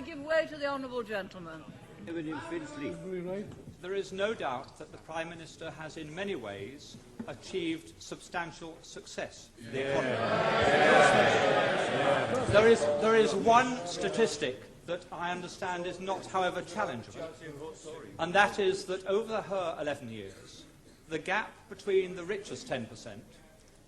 give way to the honourable gentleman. There is no doubt that the Prime Minister has in many ways achieved substantial success for the economy. There is one statistic that I understand is not, however, challengeable, and that is that over her 11 years, the gap between the richest 10%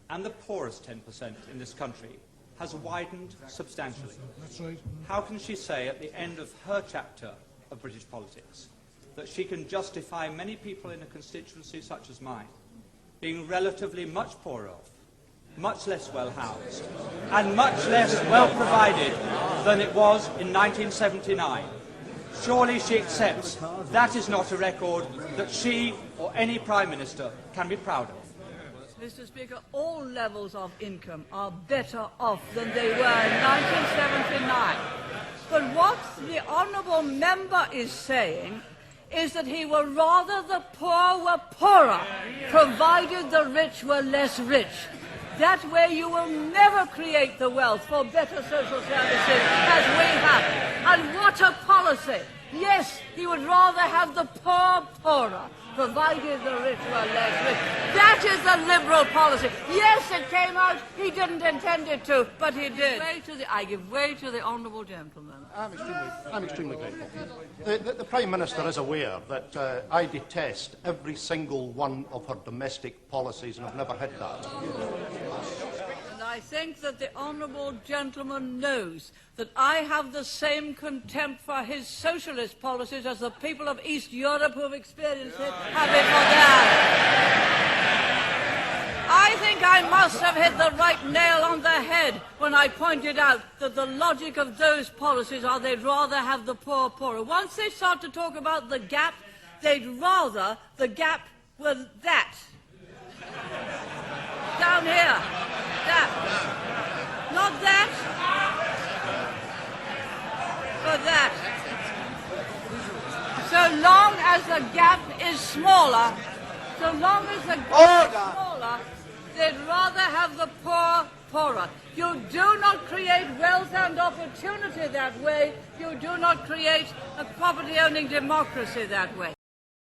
and the poorest 10% in this country has widened substantially. That's right. How can she say at the end of her chapter of British politics that she can justify many people in a constituency such as mine being relatively much poorer off, much less well housed, and much less well provided than it was in 1979? Surely she accepts that is not a record that she or any Prime Minister can be proud of. Mr. Speaker, all levels of income are better off than they were in 1979. But what the honourable member is saying is that he would rather the poor were poorer, provided the rich were less rich. That way you will never create the wealth for better social services as we have. And what a policy! Yes, he would rather have the poor poorer, provided the rich were less rich. That is the Liberal policy. Yes, it came out. He didn't intend it to, but he did. I give way to the honourable gentleman. I'm extremely grateful. The Prime Minister is aware that I detest every single one of her domestic policies, and I've never hid that. And I think that the honourable gentleman knows that I have the same contempt for his socialist policies as the people of East Europe who have experienced it have it for theirs. I think I must have hit the right nail on the head when I pointed out that the logic of those policies are they'd rather have the poor poorer. Once they start to talk about the gap, they'd rather the gap were that. Down here. That. Not that. But that. So long as the gap is smaller, they'd rather have the poor poorer. You do not create wealth and opportunity that way. You do not create a property-owning democracy that way.